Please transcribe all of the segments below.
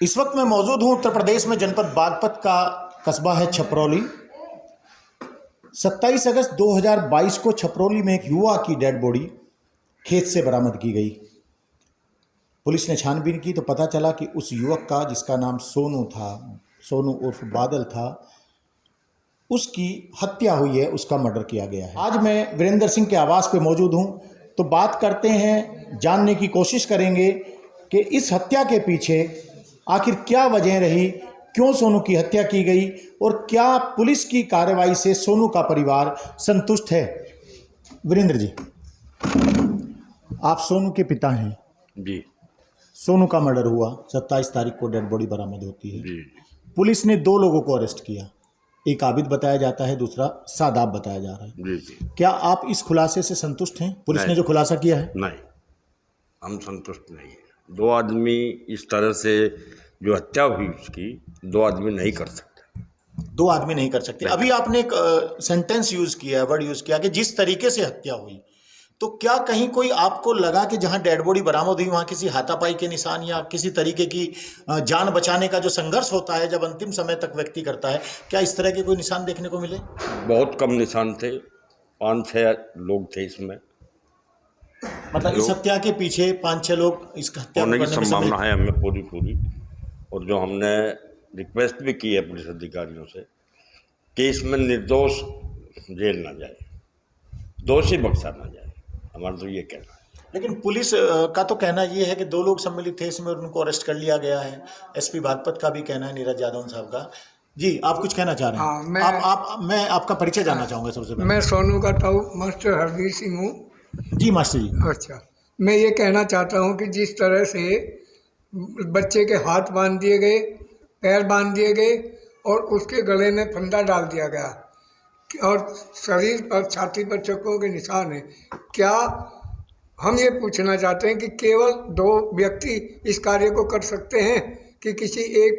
इस वक्त मैं मौजूद हूं उत्तर प्रदेश में जनपद बागपत का कस्बा है छपरौली। 27 अगस्त 2022 को छपरौली में एक युवा की डेड बॉडी खेत से बरामद की गई। पुलिस ने छानबीन की तो पता चला कि उस युवक का, जिसका नाम सोनू था, सोनू उर्फ बादल था, उसकी हत्या हुई है, उसका मर्डर किया गया है। आज मैं वीरेंद्र सिंह के आवास पे मौजूद हूं, तो बात करते हैं, जानने की कोशिश करेंगे कि इस हत्या के पीछे आखिर क्या वजह रही, क्यों सोनू की हत्या की गई और क्या पुलिस की कार्रवाई से सोनू का परिवार संतुष्ट है। वीरेंद्र जी, आप सोनू के पिता हैं जी। सोनू का मर्डर हुआ, 27 तारीख को डेड बॉडी बरामद होती है। जी। पुलिस ने 2 लोगों को अरेस्ट किया, एक आबिद बताया जाता है, दूसरा सादाब बताया जा रहा है। जी जी। क्या आप इस खुलासे से संतुष्ट हैं, पुलिस ने जो खुलासा किया है? नहीं, हम संतुष्ट नहीं हैं। 2 आदमी इस तरह से जो हत्या हुई उसकी, 2 आदमी नहीं कर सकते। 2 आदमी नहीं कर सकते। अभी आपने एक सेंटेंस यूज किया है, वर्ड यूज किया कि जिस तरीके से हत्या हुई, तो क्या कहीं कोई आपको लगा कि जहां डेड बॉडी बरामद हुई वहां किसी हाथापाई के निशान या किसी तरीके की जान बचाने का जो संघर्ष होता है जब अंतिम समय तक व्यक्ति करता है, क्या इस तरह के कोई निशान देखने को मिले? बहुत कम निशान थे, 5-6 लोग थे इसमें। मतलब इस हत्या के पीछे 5-6 लोग इस हत्या होने की करने में संभावना है हमें पूरी। और जो हमने रिक्वेस्ट भी की है पुलिस अधिकारियों से कि इसमें निर्दोष जेल ना जाए, दोषी बख्शा ना जाए, हमारा तो ये कहना है। लेकिन पुलिस का तो कहना ये है कि 2 लोग सम्मिलित थे इसमें और उनको अरेस्ट कर लिया गया है। एसपी बागपत का भी कहना है, नीरज यादव साहब का। जी, आप कुछ कहना चाह रहे हैं? हाँ, मैं आपका परिचय जानना चाहूँगा सबसे पहले। मैं सोनू का ताऊ मास्टर हरवीर सिंह हूँ। जी मास्टर जी। अच्छा, मैं ये कहना चाहता हूँ कि जिस तरह से बच्चे के हाथ बांध दिए गए, पैर बांध दिए गए और उसके गले में फंदा डाल दिया गया और शरीर पर, छाती पर चक्कों के निशान हैं, क्या हम ये पूछना चाहते हैं कि केवल 2 व्यक्ति इस कार्य को कर सकते हैं कि किसी एक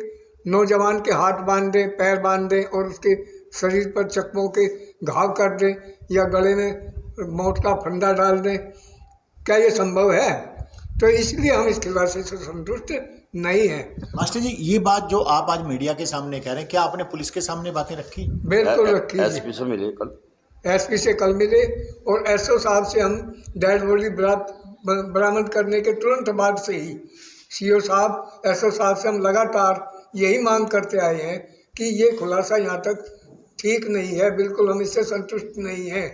नौजवान के हाथ बांध दें, पैर बांध दें और उसके शरीर पर चकमों के घाव कर दें या गले में मौत का फंदा डाल दें? क्या ये संभव है? तो इसलिए हम इस खुलासे से संतुष्ट नहीं हैं। मास्टर जी, ये बात जो आप आज मीडिया के सामने कह रहे हैं, क्या आपने पुलिस के सामने बातें रखी? बिल्कुल रखी। एसपी से मिले कल, एसपी से कल मिले और एसओ साहब से हम डेड बॉडी बरामद करने के तुरंत बाद से ही सीओ साहब, एसओ साहब से हम लगातार यही मांग करते आए हैं कि ये खुलासा यहाँ तक ठीक नहीं है, बिल्कुल हम इससे संतुष्ट नहीं हैं।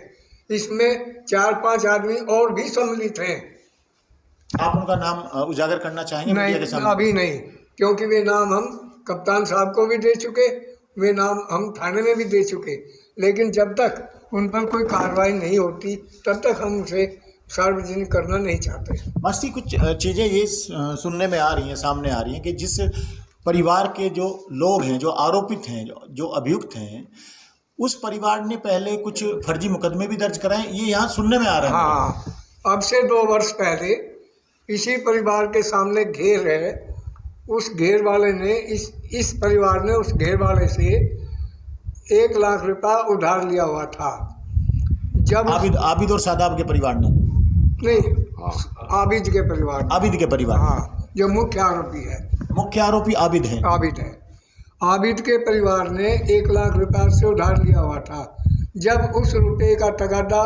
इसमें 4-5 आदमी और भी सम्मिलित हैं। आप उनका नाम उजागर करना चाहेंगे मीडिया के सामने? अभी नहीं, क्योंकि वे नाम हम कप्तान साहब को भी दे चुके, वे नाम हम थाने में भी दे चुके, लेकिन जब तक उन पर कोई कार्रवाई नहीं होती तब तक हम उसे सार्वजनिक करना नहीं चाहते। मास्टर, कुछ चीज़ें ये सुनने में आ रही हैं, सामने आ रही हैं कि जिस परिवार के जो लोग हैं, जो आरोपित हैं, जो अभियुक्त हैं, उस परिवार ने पहले कुछ फर्जी मुकदमे भी दर्ज कराए, ये यहाँ सुनने में आ रहा है। हाँ, अब से 2 वर्ष पहले इसी परिवार के सामने घेर है, उस घेर वाले ने इस परिवार ने उस घेर वाले से 1 लाख रुपया उधार लिया हुआ था। जब आबिद और सादाब के परिवार ने नहीं, आबिद के परिवार, आबिद के परिवार, हाँ, जो मुख्य आरोपी है। मुख्य आरोपी आबिद है। आबिद है। आबिद के परिवार ने 1 लाख रुपया से उधार लिया हुआ था। जब उस रुपये का तगादा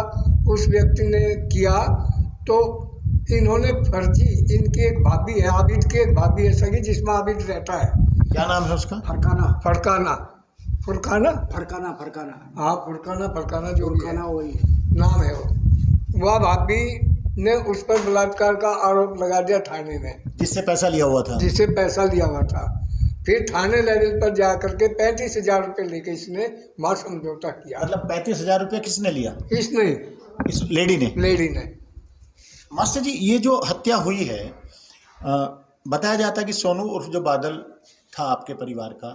उस व्यक्ति ने किया तो इन्होंने फर्जी, इनकी एक भाभी है, आबिद की एक भाभी है सगी, जिसमें आबिद रहता है। क्या नाम है उसका? फरकाना। हाँ, फरकाना जो भी है, वही नाम है वो। वह भाभी ने उस पर बलात्कार का आरोप लगा दिया थाने में, जिससे पैसा लिया हुआ था। जिससे पैसा लिया हुआ था। फिर थाने लेवल पर जा करके 35,000 रुपये लेके इसने मां समझौता किया। मतलब 35,000 रुपये किसने लिया? इसने, इस लेडी ने। मास्टर जी, ये जो हत्या हुई है, बताया जाता है कि सोनू उर्फ जो बादल था आपके परिवार का,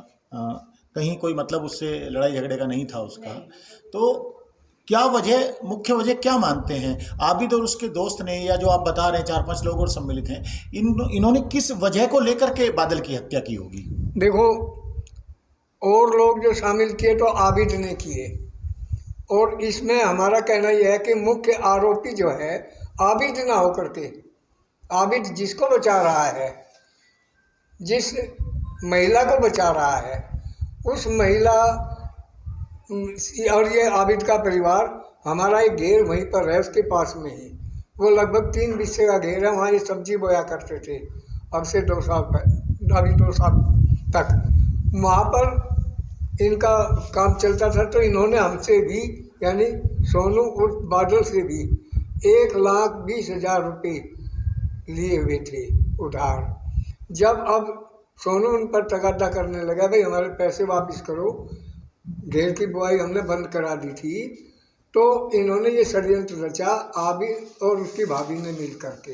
कहीं कोई मतलब उससे लड़ाई झगड़े का नहीं था उसका, तो क्या मुख्य वजह क्या मानते हैं? आबिद और उसके दोस्त ने, या जो आप बता रहे हैं 4-5 लोग और सम्मिलित हैं, इन्होंने किस वजह को लेकर के बादल की हत्या की होगी? देखो, और लोग जो शामिल किए तो आबिद ने किए, और इसमें हमारा कहना यह है कि मुख्य आरोपी जो है आबिद ना होकर के, आबिद जिसको बचा रहा है, जिस महिला को बचा रहा है। उस महिला और ये आबिद का परिवार, हमारा एक घेर वहीं पर है उसके पास में ही, वो लगभग 3 बिस्से का घेर है, वहाँ ये सब्जी बोया करते थे अब से 2 साल अभी 2 साल तक वहाँ पर इनका काम चलता था। तो इन्होंने हमसे भी, यानी सोनू उर्फ बादल से भी 1,20,000 रुपये लिए हुए थे उधार। जब अब सोनू उन पर तगादा करने लगा, भाई हमारे पैसे वापस करो, घेर की बुआई हमने बंद करा दी थी, तो इन्होंने ये षड्यंत्र रचा, आबिद और उसकी भाभी ने मिल करके,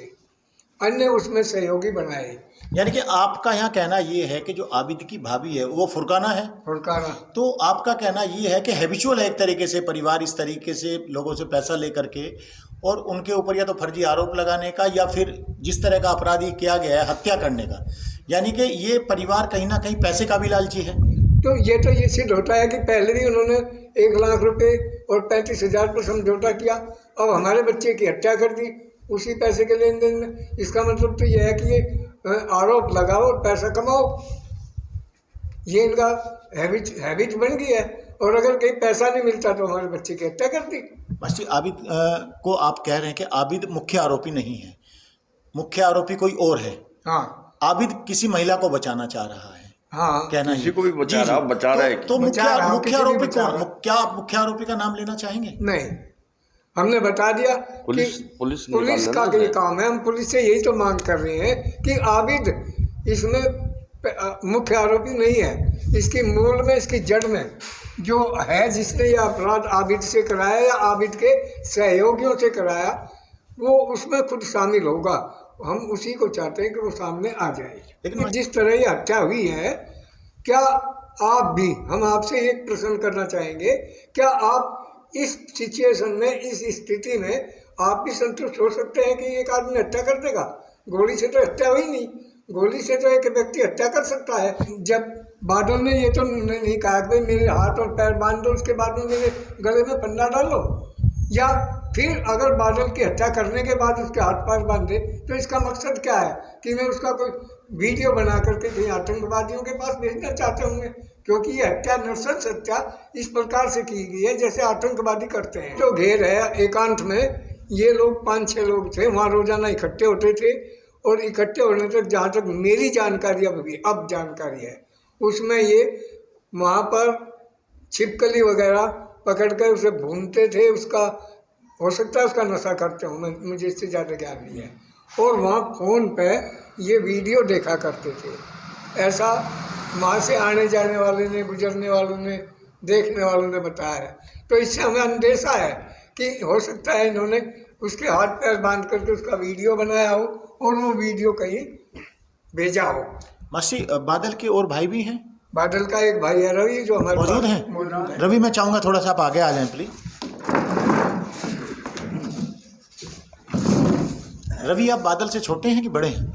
अन्य उसमें सहयोगी बनाए। यानी कि आपका यहाँ कहना ये है कि जो आबिद की भाभी है वो फुरकाना है। फुरकाना। तो आपका कहना ये है कि हैबिचुअल है एक तरीके से परिवार इस तरीके से लोगों से पैसा लेकर के और उनके ऊपर या तो फर्जी आरोप लगाने का या फिर जिस तरह का अपराधी किया गया है हत्या करने का, यानी कि ये परिवार कहीं ना कहीं पैसे का भी लालची है। तो ये सिद्ध होता है कि पहले भी उन्होंने 1,00,000 रुपये और 35,000 पर समझौता किया, अब हमारे बच्चे की हत्या कर दी उसी पैसे के लेन देन में। इसका मतलब तो यह है कि ये आरोप लगाओ और पैसा कमाओ, ये इनका हैबिट बन गई है। और अगर कहीं पैसा नहीं मिलता तो हमारे बच्चे की हत्या कर दी। बस जी, आबिद को आप कह रहे हैं कि आबिद मुख्य आरोपी नहीं है, मुख्य आरोपी कोई और है। हाँ, आबिद किसी महिला को बचाना चाह रहा है। हाँ, कहना किसी को भी बचा रहा, बचा रहा है। तो मुख्य आरोपी कौन? क्या आप मुख्य आरोपी का नाम लेना चाहेंगे? नहीं, हमने बता दिया पुलिस का ये काम है। हम पुलिस से यही तो मांग कर रहे हैं कि आबिद इसमें मुख्य आरोपी नहीं है, इसकी मूल में, इसकी जड़ में जो है, जिसने ये अपराध आबिद से कराया या आबिद के सहयोगियों से कराया, वो उसमें खुद शामिल होगा। हम उसी को चाहते हैं कि वो सामने आ जाए। लेकिन जिस तरह ये हत्या हुई है, क्या आप भी, हम आपसे एक प्रश्न करना चाहेंगे, क्या आप इस सिचुएशन में, इस स्थिति में आप भी संतुष्ट हो सकते हैं कि एक आदमी हत्या कर देगा? गोली से तो हत्या हुई नहीं, गोली से तो एक व्यक्ति हत्या कर सकता है। जब बादल ने ये तो नहीं कहा कि भाई मेरे हाथ और पैर बांध दो, उसके बाद में मेरे गले में फंदा डालो, या फिर अगर बादल की हत्या करने के बाद उसके हाथ पैर बांधे तो इसका मकसद क्या है कि मैं उसका कोई वीडियो बना करके कहीं आतंकवादियों के पास भेजना चाहते होंगे? क्योंकि ये हत्या, नृशंस हत्या इस प्रकार से की गई है जैसे आतंकवादी करते हैं। जो घेर है एकांत में, ये लोग 5-6 लोग थे, वहाँ रोजाना इकट्ठे होते थे, और इकट्ठे होने तक जहाँ तक मेरी जानकारी अब जानकारी है, उसमें ये वहाँ पर छिपकली वगैरह पकड़ कर उसे भूनते थे। उसका हो सकता है उसका नशा करते हो, मुझे इससे ज़्यादा ज्ञान नहीं है। और वहाँ फ़ोन पे ये वीडियो देखा करते थे। ऐसा वहाँ से आने जाने वाले ने, गुजरने वालों ने, देखने वालों ने बताया है। तो इससे हमें अंदेशा है कि हो सकता है इन्होंने उसके हाथ पैर बांध करके उसका वीडियो बनाया हो और वो वीडियो कहीं भेजा हो। मसी बादल के और भाई भी हैं? बादल का एक भाई है रवि, जो हमारे मौजूद हैं। रवि, मैं चाहूँगा थोड़ा सा आप आगे आ जाएं प्लीज। रवि, आप बादल से छोटे हैं कि बड़े हैं?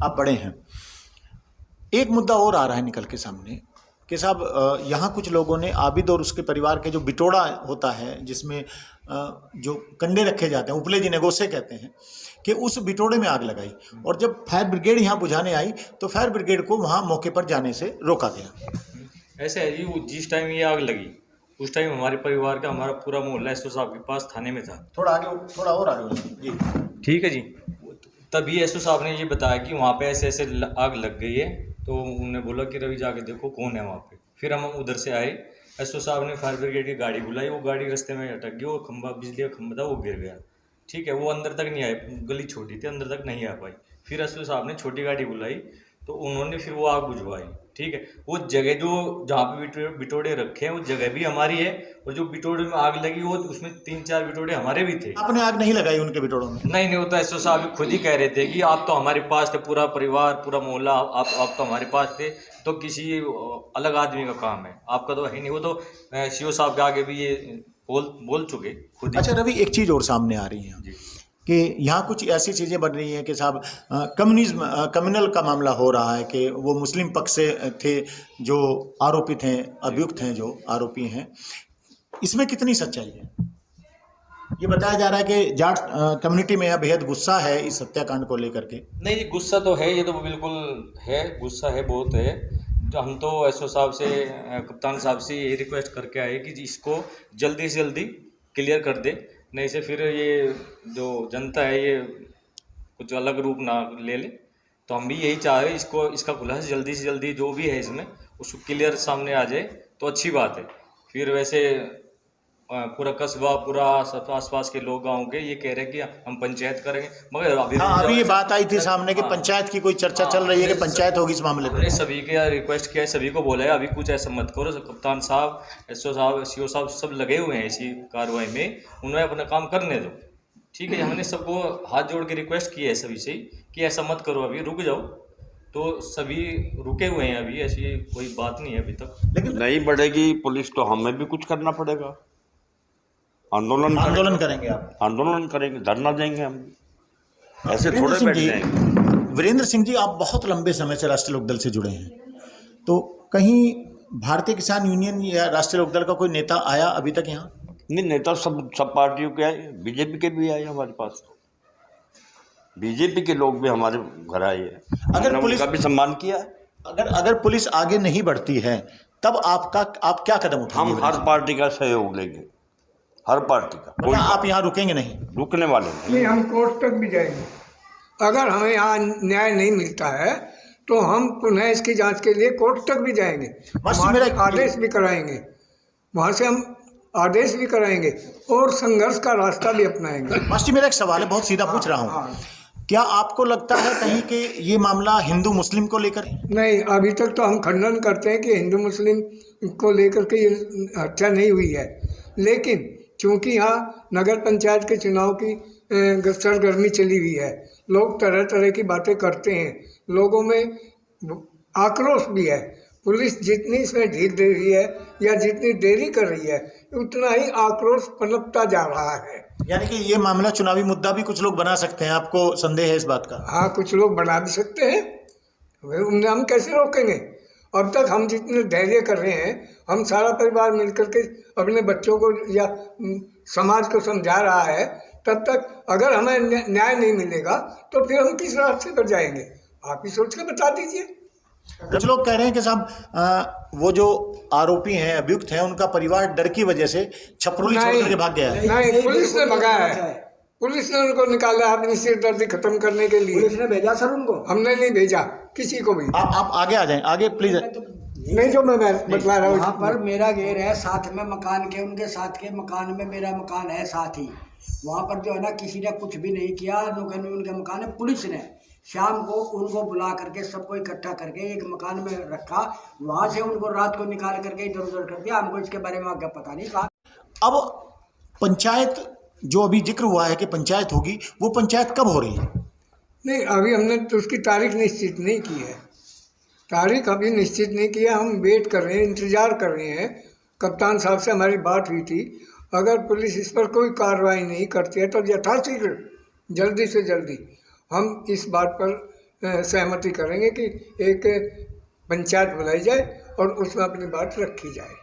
आप बड़े हैं। एक मुद्दा और आ रहा है निकल के सामने कि साहब, यहाँ कुछ लोगों ने आबिद और उसके परिवार के जो बिटोड़ा होता है, जिसमें जो कंडे रखे जाते हैं, उपले जिन्हें गोसे कहते हैं, कि उस बिटोड़े में आग लगाई। और जब फायर ब्रिगेड यहाँ बुझाने आई तो फायर ब्रिगेड को वहाँ मौके पर जाने से रोका गया। ऐसे है जी, वो जिस टाइम ये आग लगी उस टाइम हमारे परिवार का, हमारा पूरा मोहल्ला एसओ साहब के पास थाने में था। थोड़ा आगे, थोड़ा और आगे जी। ठीक है जी। तभी एसओ साहब ने ये बताया कि वहाँ पे ऐसे ऐसे आग लग गई है। तो उन्होंने बोला कि रवि जाके देखो कौन है वहाँ पे। फिर हम उधर से आए, एसओ साहब ने फायर ब्रिगेड की गाड़ी बुलाई, वो गाड़ी रास्ते में अटक गई, वो खंभा, बिजली का खंभा था, वो गिर गया। ठीक है, वो अंदर तक नहीं आए, गली छोटी थी, अंदर तक नहीं आ पाई। फिर एसओ साहब ने छोटी गाड़ी बुलाई, तो उन्होंने फिर वो आग बुझवाई। ठीक है, वो जगह जो जहाँ पे बिटोड़े रखे हैं वो जगह भी हमारी है, और जो बिटोड़े में आग लगी वो उसमें 3-4 बिटोड़े हमारे भी थे। आपने आग नहीं लगाई उनके बिटोड़ों में? नहीं, वो तो एसओ साहब खुद ही कह रहे थे कि आप तो हमारे पास थे, पूरा परिवार, पूरा मोहल्ला, आप तो हमारे पास थे, तो किसी अलग आदमी का काम है, आपका तो है नहीं। वो तो सीओ साहब के आगे भी ये बोल चुके खुद ही। अच्छा रवि, एक चीज़ और सामने आ रही है कि यहाँ कुछ ऐसी चीज़ें बन रही हैं कि साहब कम्युनल का मामला हो रहा है कि वो मुस्लिम पक्ष से थे जो आरोपित हैं, अभियुक्त हैं, जो आरोपी हैं। इसमें कितनी सच्चाई है? ये बताया जा रहा है कि जाट कम्युनिटी में बेहद गुस्सा है इस हत्याकांड को लेकर के। नहीं, ये गुस्सा तो है, ये तो बिल्कुल है, गुस्सा है, बहुत है। तो हम तो एसओ साहब से, कप्तान साहब से ये रिक्वेस्ट करके आए कि इसको जल्दी से जल्दी क्लियर कर दे, नहीं से फिर ये जो जनता है ये कुछ अलग रूप ना ले ले। तो हम भी यही चाह रहे हैं, इसको इसका खुलासा जल्दी से जल्दी जो भी है इसमें उसको क्लियर सामने आ जाए तो अच्छी बात है। फिर वैसे पूरा कस्बा, पूरा आसपास के लोग गाँव के ये कह रहे हैं कि हम पंचायत करेंगे, मगर अभी ये बात आई थी सामने कि पंचायत की कोई चर्चा चल रही है कि पंचायत होगी इस मामले हमने में। सभी के रिक्वेस्ट किया है, सभी को बोला है अभी कुछ ऐसा मत करो। कप्तान साहब, एसओ साहब, सीओ साहब सब लगे हुए हैं इसी कार्रवाई में, उन्हें अपना काम करने दो, ठीक है। हमने सबको हाथ जोड़ के रिक्वेस्ट की है सभी से कि ऐसा मत करो, अभी रुक जाओ। तो सभी रुके हुए हैं, अभी ऐसी कोई बात नहीं है अभी तक। लेकिन नहीं बढ़ेगी पुलिस तो हमें भी कुछ करना पड़ेगा, आंदोलन करेंगे आप? आंदोलन करेंगे, धरना देंगे हम, ऐसे वीरेंद्र थोड़े सिंह बैठ जी, जाएंगे। वीरेंद्र सिंह जी, आप बहुत लंबे समय से राष्ट्रीय लोकदल से जुड़े हैं, तो कहीं भारतीय किसान यूनियन या राष्ट्रीय लोकदल का कोई नेता आया अभी तक यहाँ? नहीं, नेता सब पार्टियों के आए, बीजेपी के भी आए हमारे पास, बीजेपी के लोग भी हमारे घर आए हैं, अगर पुलिस का भी सम्मान किया है। अगर पुलिस आगे नहीं बढ़ती है तब आप क्या कदम उठाएंगे? हम हर पार्टी का सहयोग लेंगे, हर पार्टी का, कोई आप यहाँ रुकेंगे नहीं? रुकने वाले नहीं। नहीं, हम कोर्ट तक भी जाएंगे। अगर हमें यहाँ न्याय नहीं मिलता है तो हम पुनः इसकी जांच के लिए कोर्ट तक भी जाएंगे, वहाँ से आदेश भी कराएंगे, वहाँ से हम आदेश भी कराएंगे और संघर्ष का रास्ता भी अपनाएंगे। मास्टर जी, मेरा एक सवाल है, बहुत सीधा पूछ रहा हूँ, क्या आपको लगता है कहीं कि ये मामला हिंदू मुस्लिम को लेकर? नहीं, अभी तक तो हम खंडन करते हैं कि हिंदू मुस्लिम को लेकर के ये हत्या नहीं हुई है, लेकिन चूँकि यहाँ नगर पंचायत के चुनाव की सरगर्मी चली हुई है, लोग तरह तरह की बातें करते हैं, लोगों में आक्रोश भी है। पुलिस जितनी इसमें ढील दे रही है या जितनी देरी कर रही है, उतना ही आक्रोश पनपता जा रहा है। यानी कि ये मामला चुनावी मुद्दा भी कुछ लोग बना सकते हैं, आपको संदेह है इस बात का? हाँ, कुछ लोग बना भी सकते हैं, उन्हें हम कैसे रोकेंगे? अब तक हम जितने धैर्य कर रहे हैं, हम सारा परिवार मिलकर के अपने बच्चों को या समाज को समझा रहा है, तब तक अगर हमें न्याय नहीं मिलेगा तो फिर हम किस रास्ते पर जाएंगे? आप ही सोच के बता दीजिए। कुछ लोग कह रहे हैं कि साहब वो जो आरोपी हैं, अभियुक्त हैं, उनका परिवार डर की वजह से छपरोली छोड़ करके भाग गया है। नहीं, पुलिस ने भगाया है, पुलिस ने उनको निकाला अपनी सिरदर्दी खत्म करने के लिए। पुलिस ने भेजा सर उनको? हमने नहीं भेजा किसी को भी। आप आगे आ जाएं, आगे प्लीज। नहीं, जो मैं बतला रहा हूँ, वहाँ पर मेरा घेर है, साथ में मकान के, उनके साथ के मकान में मेरा मकान है साथ ही। वहाँ पर जो है ना, किसी ने कुछ भी नहीं किया, उनके मकान है। पुलिस ने शाम को उनको बुला करके सबको इकट्ठा करके एक मकान में रखा, वहाँ से उनको रात को निकाल करके इधर उधर कर दिया। हमको इसके बारे में आगे पता नहीं था। अब पंचायत जो अभी जिक्र हुआ है कि पंचायत होगी, वो पंचायत कब हो रही है? नहीं, अभी हमने तो उसकी तारीख निश्चित नहीं की है, तारीख अभी निश्चित नहीं किया। हम वेट कर रहे हैं, इंतज़ार कर रहे हैं। कप्तान साहब से हमारी बात हुई थी, अगर पुलिस इस पर कोई कार्रवाई नहीं करती है तो यथाशीघ्र जल्दी से जल्दी हम इस बात पर सहमति करेंगे कि एक पंचायत बुलाई जाए और उसमें अपनी बात रखी जाए।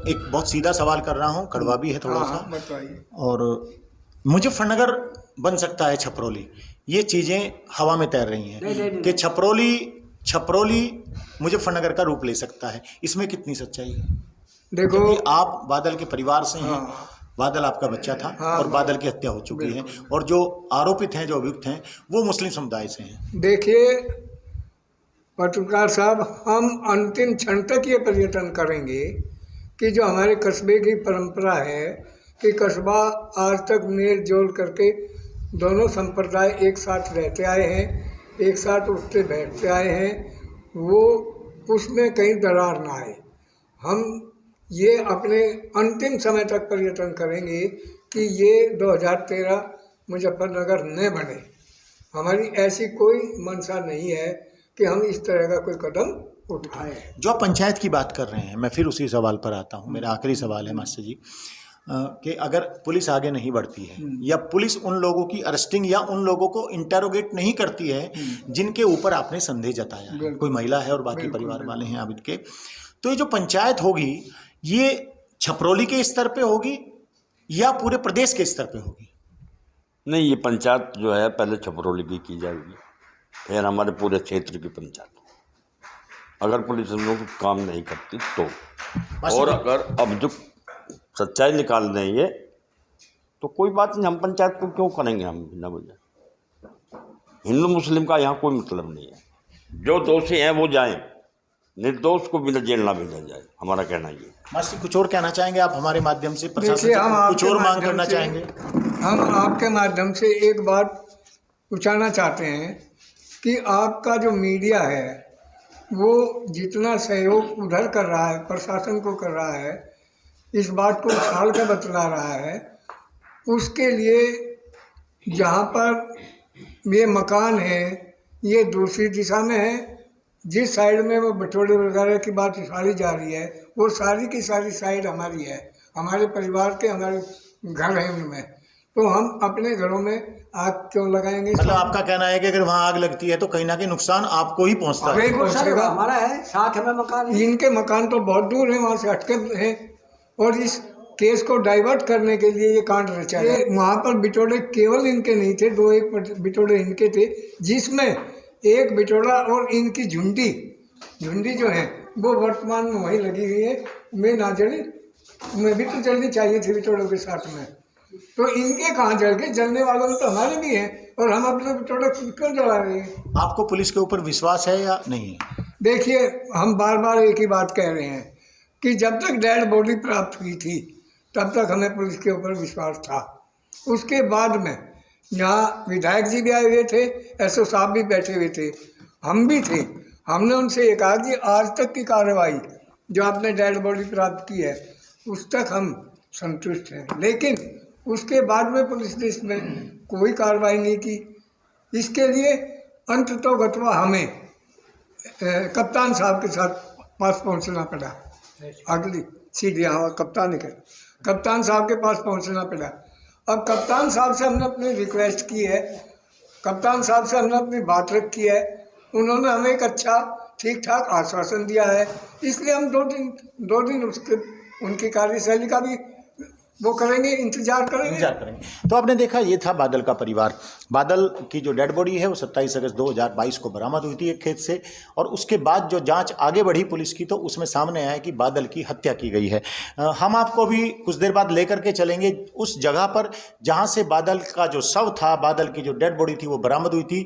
एक बहुत सीधा सवाल कर रहा हूँ, कड़वा भी है थोड़ा सा। बताइए। और मुजफ्फरनगर बन सकता है छपरौली, ये चीज़ें हवा में तैर रही हैं कि छपरौली मुजफ्फरनगर का रूप ले सकता है, इसमें कितनी सच्चाई है? देखो, आप बादल के परिवार से हैं, बादल आपका बच्चा था और बादल की हत्या हो चुकी है, और जो आरोपित हैं, जो अभियुक्त हैं, वो मुस्लिम समुदाय से हैं। देखिए पत्रकार साहब, हम अंतिम क्षण तक ये पर्यटन करेंगे कि जो हमारे कस्बे की परंपरा है कि कस्बा आज तक मेल जोल करके दोनों संप्रदाय एक साथ रहते आए हैं, एक साथ उठते बैठते आए हैं, वो उसमें कहीं दरार ना आए। हम ये अपने अंतिम समय तक पर्यटन करेंगे कि ये 2013 मुजफ्फरनगर न बने। हमारी ऐसी कोई मंशा नहीं है कि हम इस तरह का कोई कदम उठाएं। जो आप पंचायत की बात कर रहे हैं, मैं फिर उसी सवाल पर आता हूँ। मेरा आखिरी सवाल है मास्टर जी, कि अगर पुलिस आगे नहीं बढ़ती है या पुलिस उन लोगों की अरेस्टिंग या उन लोगों को इंटेरोगेट नहीं करती है जिनके ऊपर आपने संदेह जताया है, कोई महिला है और बाकी परिवार वाले हैं आबिद के, तो ये जो पंचायत होगी ये छपरौली के स्तर पे होगी या पूरे प्रदेश के स्तर पे होगी? नहीं, ये पंचायत जो है पहले छपरौली की जाएगी, फिर हमारे पूरे क्षेत्र की पंचायत, अगर पुलिस हम लोग काम नहीं करती तो। और अगर अब जो सच्चाई निकाल देंगे तो कोई बात नहीं, हम पंचायत को क्यों करेंगे हम बिना वजह। हिंदू मुस्लिम का यहाँ कोई मतलब नहीं है, जो दोषी हैं वो जाएं, निर्दोष को बिना जेल ना भेजा जाए, हमारा कहना ये। मास्टर कुछ और कहना चाहेंगे आप हमारे माध्यम से? प्रशासन देखिए, से हम कुछ आपके और मांग माध्यम करना से- चाहेंगे? हम आपके माध्यम से एक बात पूछना चाहते हैं कि आपका जो मीडिया है वो जितना सहयोग उधर कर रहा है, प्रशासन को कर रहा है, इस बात को उछाल कर बतला रहा है, उसके लिए जहाँ पर ये मकान है ये दूसरी दिशा में है, जिस साइड में वो बटोरे वगैरह की बात उछाली जा रही है वो सारी की सारी साइड हमारी है, हमारे परिवार के, हमारे घर हैं उनमें, तो हम अपने घरों में आग क्यों लगाएंगे? मतलब आपका कहना है कि अगर वहाँ आग लगती है तो कहीं ना कहीं नुकसान आपको ही पहुँचता है? बिल्कुल सर, पहुंचेगा। हमारा है, साथ में मकान है। इनके मकान तो बहुत दूर हैं, वहाँ से हटके हैं, और इस केस को डाइवर्ट करने के लिए ये कांड रचा है। वहाँ पर बिटोड़े केवल इनके नहीं थे, 2-1 बिटोड़े इनके थे, जिसमें एक बिटोड़ा और इनकी झुंडी जो है वो वर्तमान में वहीं लगी हुई है। मैं ना जली, मैं भी तो जलनी चाहिए थी बिटोड़ों के साथ में, तो इनके कहाँ जल गए? जलने वालों में तो हमारे भी हैं, और हम अपने बिटोड़े खुद क्यों जला रहे हैं? आपको पुलिस के ऊपर विश्वास है या नहीं है? देखिए, हम बार बार एक ही बात कह रहे हैं कि जब तक डेड बॉडी प्राप्त हुई थी तब तक हमें पुलिस के ऊपर विश्वास था। उसके बाद में यहाँ विधायक जी भी आए हुए थे, एसओ साहब भी बैठे हुए थे, हम भी थे। हमने उनसे ये कहा कि आज तक की कार्रवाई जो आपने डेड बॉडी प्राप्त की है उस तक हम संतुष्ट हैं, लेकिन उसके बाद में पुलिस ने इसमें कोई कार्रवाई नहीं की। इसके लिए अंततोगत्वा हमें कप्तान साहब के साथ पास पहुंचना पड़ा। अगली सीधी हाँ, कप्तान साहब के पास पहुंचना पड़ा। अब कप्तान साहब से हमने अपनी रिक्वेस्ट की है, कप्तान साहब से हमने अपनी बात रखी है, उन्होंने हमें एक अच्छा ठीक ठाक आश्वासन दिया है, इसलिए हम दो दिन उसके उनकी कार्यशैली का भी वो करेंगे, इंतजार करेंगे। तो आपने देखा, ये था बादल का परिवार। बादल की जो डेड बॉडी है वो 27 अगस्त 2022 को बरामद हुई थी एक खेत से, और उसके बाद जो जांच आगे बढ़ी पुलिस की तो उसमें सामने आया कि बादल की हत्या की गई है। हम आपको भी कुछ देर बाद लेकर के चलेंगे उस जगह पर जहां से बादल का जो शव था, बादल की जो डेड बॉडी थी वो बरामद हुई थी,